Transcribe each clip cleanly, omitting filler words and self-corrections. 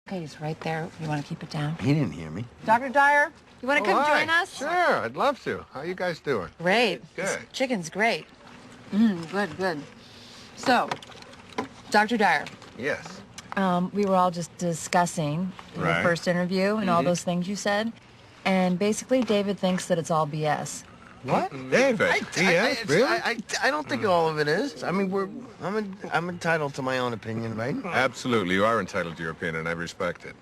Okay, he's right there. You want to keep it down? He didn't hear me. Dr. Dyer, you want to come join us? Sure, I'd love to. How you guys doing? Great. Good. This chicken's great. Good. So, Dr. Dyer. Yes. We were all just discussing the Right. first interview and all those things you said. And basically, David thinks that it's all BS. What? David, really? I don't think all of it is. I mean, I'm entitled to my own opinion, right? Absolutely, you are entitled to your opinion, and I respect it.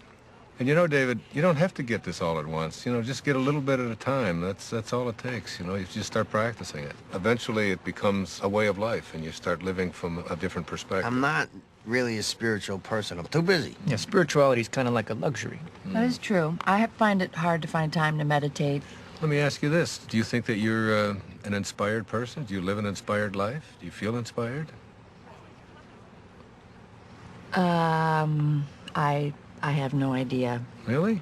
And you know, David, you don't have to get this all at once. You know, just get a little bit at a time. That's all it takes. You know, you just start practicing it. Eventually, it becomes a way of life, and you start living from a different perspective. I'm not really a spiritual person. I'm too busy. Yeah, spirituality is kind of like a luxury. That is true. I find it hard to find time to meditate. Let me ask you this. Do you think that you're an inspired person? Do you live an inspired life? Do you feel inspired? I have no idea. Really?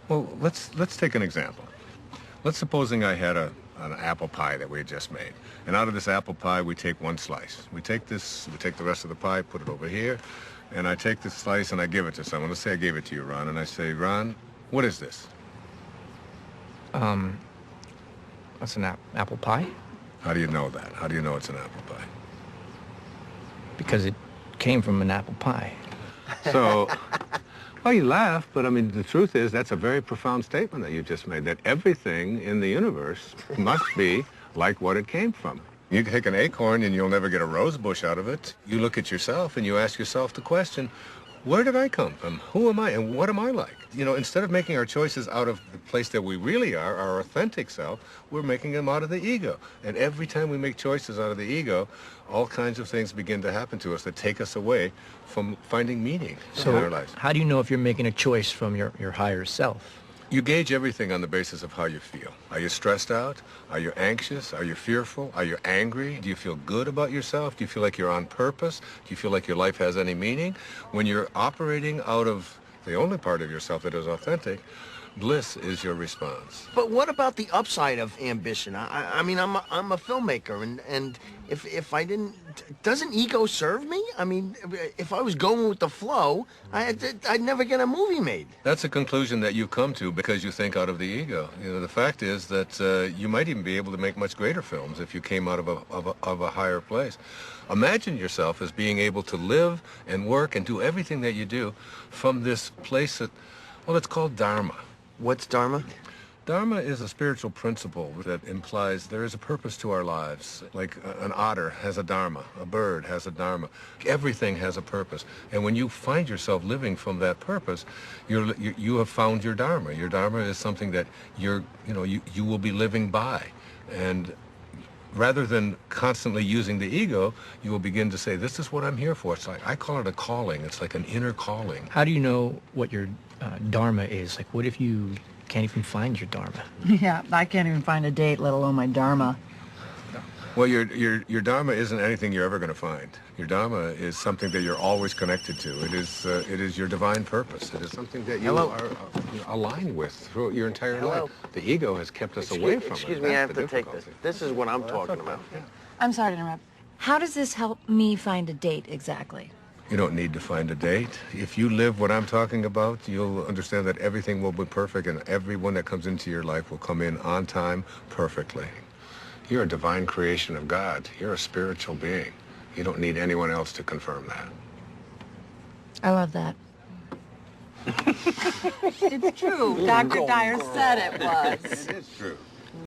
Well, let's take an example. Let's supposing I had an apple pie that we had just made. And out of this apple pie, we take one slice. We take the rest of the pie, put it over here, and I take this slice and I give it to someone. Let's say I gave it to you, Ron, and I say, Ron, what is this? That's an apple pie? How do you know that? How do you know it's an apple pie? Because it came from an apple pie. So, well, you laugh, but I mean, the truth is that's a very profound statement that you just made, that everything in the universe must be like what it came from. You take an acorn and you'll never get a rose bush out of it. You look at yourself and you ask yourself the question, where did I come from? Who am I and what am I like? You know, instead of making our choices out of the place that we really are, our authentic self, we're making them out of the ego. And every time we make choices out of the ego, all kinds of things begin to happen to us that take us away from finding meaning in our lives. How do you know if you're making a choice from your higher self? You gauge everything on the basis of how you feel. Are you stressed out? Are you anxious? Are you fearful? Are you angry? Do you feel good about yourself? Do you feel like you're on purpose? Do you feel like your life has any meaning? When you're operating out of the only part of yourself that is authentic, bliss is your response. But what about the upside of ambition? I mean, I'm a filmmaker, and if I didn't, doesn't ego serve me? I mean, if I was going with the flow, I'd never get a movie made. That's a conclusion that you come to because you think out of the ego. You know, the fact is that you might even be able to make much greater films if you came out of a higher place. Imagine yourself as being able to live and work and do everything that you do from this place that, well, it's called Dharma. What's Dharma? Dharma is a spiritual principle that implies there is a purpose to our lives. Like an otter has a Dharma, a bird has a Dharma. Everything has a purpose. And when you find yourself living from that purpose, you have found your Dharma. Your Dharma is something that you will be living by. And rather than constantly using the ego, you will begin to say, this is what I'm here for. It's like, I call it a calling. It's like an inner calling. How do you know what your Dharma is? Like, what if you can't even find your Dharma? Yeah, I can't even find a date, let alone my Dharma. Well, your Dharma isn't anything you're ever going to find. Your Dharma is something that you're always connected to. It is your divine purpose. It is something that you are aligned with throughout your entire life. The ego has kept us away from it. Excuse me, I have to take this. This is what I'm talking about. Yeah. I'm sorry to interrupt. How does this help me find a date exactly? You don't need to find a date. If you live what I'm talking about, you'll understand that everything will be perfect and everyone that comes into your life will come in on time perfectly. You're a divine creation of God. You're a spiritual being. You don't need anyone else to confirm that. I love that. It's true. Dr. Dyer said it was. It is true.